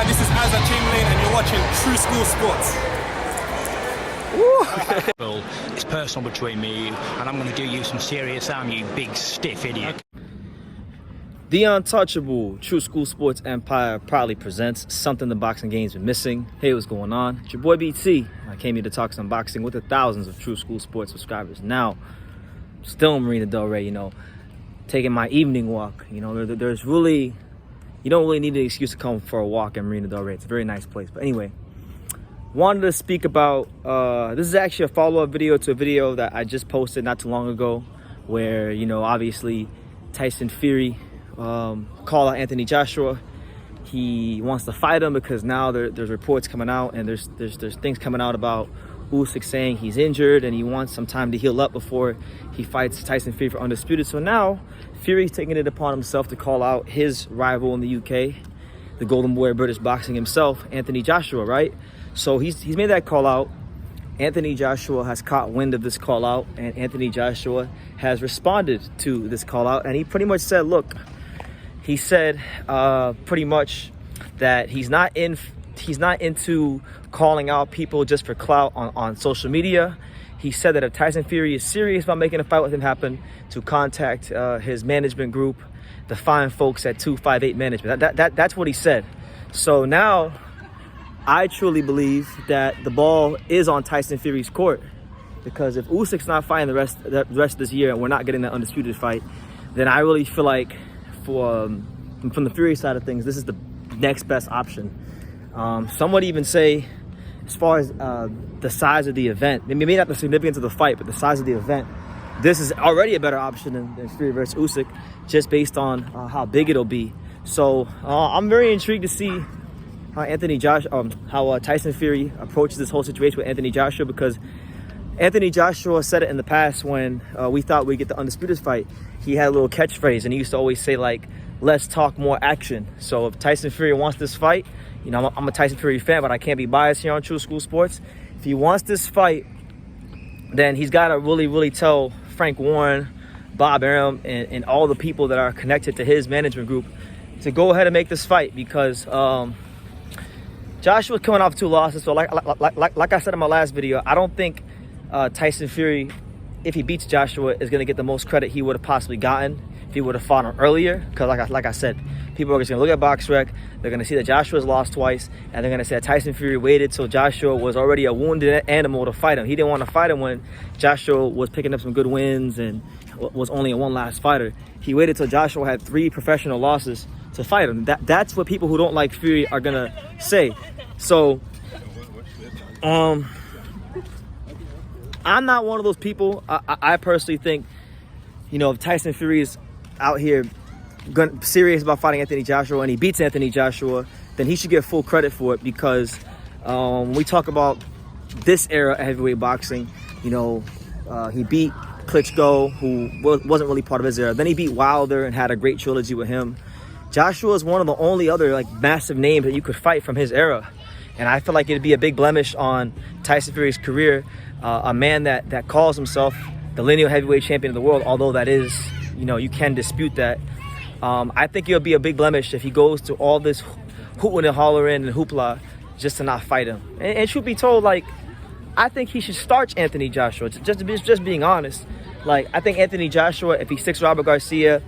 Hi, this is Azza Chamberlain and you're watching True School Sports. It's personal between me and you, and I'm going to do you some serious harm, you big stiff idiot. The Untouchable True School Sports Empire proudly presents something the boxing game's been missing. Hey, what's going on? It's your boy BT. I came here to talk some boxing with the thousands of True School Sports subscribers. Now, still in Marina Del Rey, taking my evening walk. There's really, you don't really need an excuse to come for a walk in Marina Del Rey. It's a very nice place. But anyway, wanted to speak about, this is actually a follow-up video to a video that I just posted not too long ago where, obviously Tyson Fury called out Anthony Joshua. He wants to fight him because now there's reports coming out and there's things coming out about Usyk saying he's injured and he wants some time to heal up before he fights Tyson Fury for Undisputed. So now Fury's taking it upon himself to call out his rival in the UK, the Golden Boy of British boxing himself, Anthony Joshua, right? So he's made that call out. Anthony Joshua has caught wind of this call out, and Anthony Joshua has responded to this call out, and he pretty much said, look, he said pretty much that he's not into calling out people just for clout on social media. He said that if Tyson Fury is serious about making a fight with him happen, to contact his management group, the fine folks at 258 Management. That's what he said. So now I truly believe that the ball is on Tyson Fury's court, because if Usyk's not fighting the rest of this year and we're not getting that Undisputed fight, then I really feel like from the Fury side of things, this is the next best option. Some would even say, as far as the size of the event, maybe not the significance of the fight, but the size of the event, this is already a better option than Fury versus Usyk, just based on how big it'll be. So I'm very intrigued to see how Tyson Fury approaches this whole situation with Anthony Joshua, because Anthony Joshua said it in the past when we thought we'd get the Undisputed fight. He had a little catchphrase, and he used to always say, like, let's talk more action. So if Tyson Fury wants this fight, I'm a Tyson Fury fan, but I can't be biased here on True School Sports. If he wants this fight, then he's got to really, really tell Frank Warren, Bob Arum, and all the people that are connected to his management group to go ahead and make this fight, because Joshua's coming off 2 losses. So like I said in my last video, I don't think Tyson Fury, if he beats Joshua, is going to get the most credit he would have possibly gotten if he would have fought him earlier. Because like I said, people are just going to look at BoxRec, they're going to see that Joshua's lost twice, and they're going to say that Tyson Fury waited till Joshua was already a wounded animal to fight him. He didn't want to fight him when Joshua was picking up some good wins and was only a one last fighter. He waited till Joshua had 3 professional losses to fight him. That's what people who don't like Fury are going to say. So, I'm not one of those people. I personally think, if Tyson Fury is out here serious about fighting Anthony Joshua and he beats Anthony Joshua, then he should get full credit for it, because when we talk about this era of heavyweight boxing, he beat Klitschko, who wasn't really part of his era. Then he beat Wilder and had a great trilogy with him. Joshua is one of the only other massive names that you could fight from his era. And I feel like it'd be a big blemish on Tyson Fury's career, a man that calls himself the lineal heavyweight champion of the world, although that is, you can dispute that. I think it'll be a big blemish if he goes to all this hooting and hollering and hoopla just to not fight him. And truth be told, I think he should starch Anthony Joshua, just being honest. I think Anthony Joshua, if he sticks Robert Garcia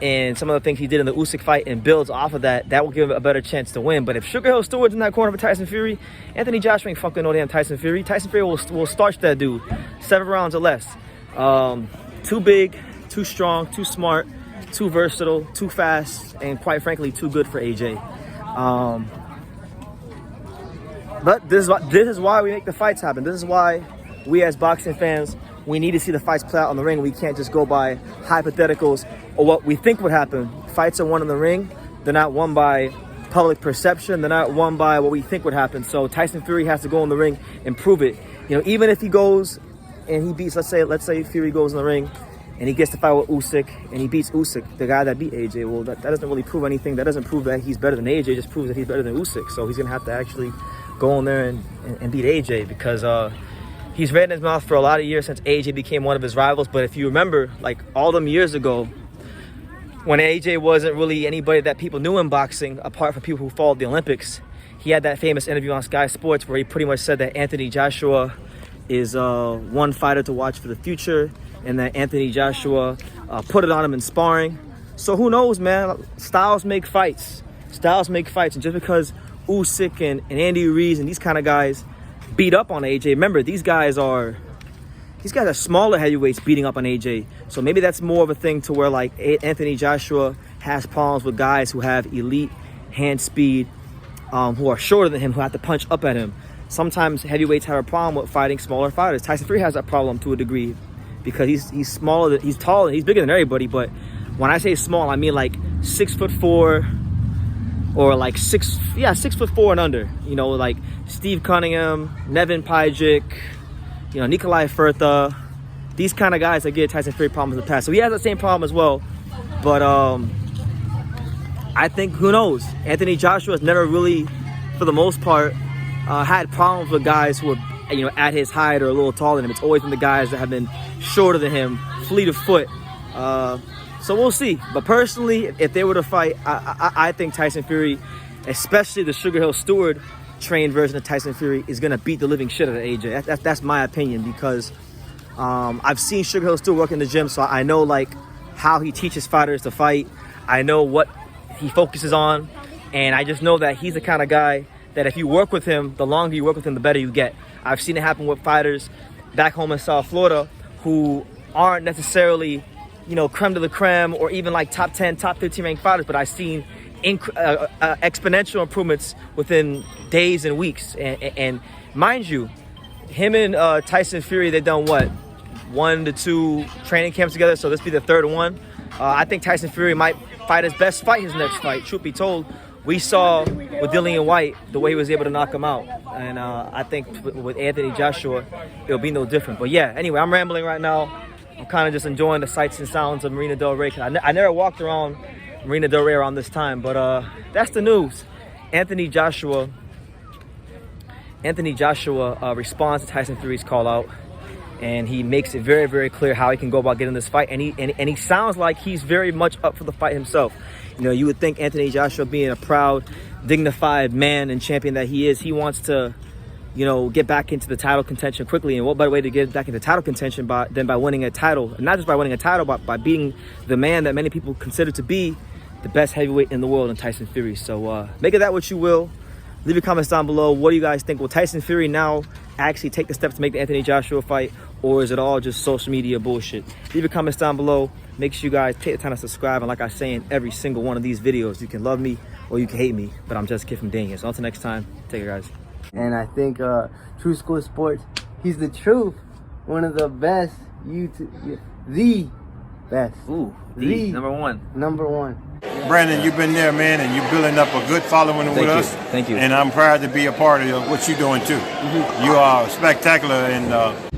and some of the things he did in the Usyk fight and builds off of that will give him a better chance to win. But if Sugar Hill Stewart's in that corner for Tyson Fury, Anthony Joshua ain't fucking no damn Tyson Fury. Tyson Fury will starch that dude 7 rounds or less. Too big, too strong, too smart, too versatile, too fast, and quite frankly, too good for AJ. But this is why we make the fights happen. This is why we as boxing fans, we need to see the fights play out on the ring. We can't just go by hypotheticals or what we think would happen. Fights are won in the ring. They're not won by public perception. They're not won by what we think would happen. So Tyson Fury has to go in the ring and prove it. Even if he goes and he beats, let's say Fury goes in the ring and he gets to fight with Usyk and he beats Usyk, the guy that beat AJ, well, that doesn't really prove anything. That doesn't prove that he's better than AJ. It just proves that he's better than Usyk. So he's going to have to actually go in there and beat AJ, because he's ran his mouth for a lot of years since AJ became one of his rivals. But if you remember, all them years ago, when AJ wasn't really anybody that people knew in boxing, apart from people who followed the Olympics, he had that famous interview on Sky Sports where he pretty much said that Anthony Joshua is one fighter to watch for the future, and that Anthony Joshua put it on him in sparring. So who knows, man? Styles make fights. Styles make fights. And just because Usyk and Andy Ruiz and these kind of guys beat up on AJ, remember, these guys are smaller heavyweights beating up on AJ. So maybe that's more of a thing to where like Anthony Joshua has problems with guys who have elite hand speed, who are shorter than him, who have to punch up at him. Sometimes heavyweights have a problem with fighting smaller fighters. Tyson Fury has that problem to a degree because he's smaller, he's taller, he's bigger than everybody. But when I say small, I mean like 6'4", or like 6'4" and under. You know, like Steve Cunningham, Nevin Pajic, you know, Nikolai Furtha, these kind of guys that give Tyson Fury problems in the past. So he has the same problem as well. But I think, who knows? Anthony Joshua has never really, for the most part, had problems with guys who are, you know, at his height or a little taller than him. It's always been the guys that have been shorter than him, fleet of foot. So we'll see. But personally, if they were to fight, I think Tyson Fury, especially the Sugar Hill Stewart trained version of Tyson Fury, is going to beat the living shit out of AJ. That's my opinion, because I've seen Sugar Hill Stewart work in the gym, so I know like how he teaches fighters to fight. I know what he focuses on, and I just know that he's the kind of guy that if you work with him, the longer you work with him, the better you get. I've seen it happen with fighters back home in South Florida who aren't necessarily, you know, creme de la creme or even like top 10, top 15 ranked fighters, but I've seen exponential improvements within days and weeks. And mind you, him and Tyson Fury, they've done what, 1 to 2 training camps together, so this be the third one. I think Tyson Fury might fight his best fight his next fight. Truth be told, we saw with Dillian White the way he was able to knock him out, and I think with Anthony Joshua it'll be no different. But yeah, anyway, I'm rambling right now. I'm kind of just enjoying the sights and sounds of Marina Del Rey. I never walked around Marina Del Rey around this time, but that's the news. Anthony Joshua responds to Tyson Fury's call out, and he makes it very, very clear how he can go about getting this fight, and he sounds like he's very much up for the fight himself. You know, you would think Anthony Joshua, being a proud, dignified man and champion that he is, he wants to, you know, get back into the title contention quickly. And what better way to get back into title contention than by winning a title? And not just by winning a title, but by beating the man that many people consider to be the best heavyweight in the world in Tyson Fury. So make of that what you will. Leave your comments down below. What do you guys think? Will Tyson Fury now actually take the steps to make the Anthony Joshua fight, or is it all just social media bullshit? Leave your comments down below. Make sure you guys take the time to subscribe. And like I say in every single one of these videos, you can love me or you can hate me, but I'm just a kid from Daniel. So until next time, take care, guys. And I think True School Sports, he's the truth. One of the best YouTube, the best. Ooh, the number one. Number one. Brandon, you've been there, man, and you're building up a good following with us. Thank you. And I'm proud to be a part of what you're doing too. You are spectacular, and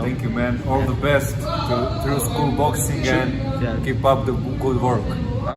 Thank you, man. All the best to True School Boxing, and keep up the good work.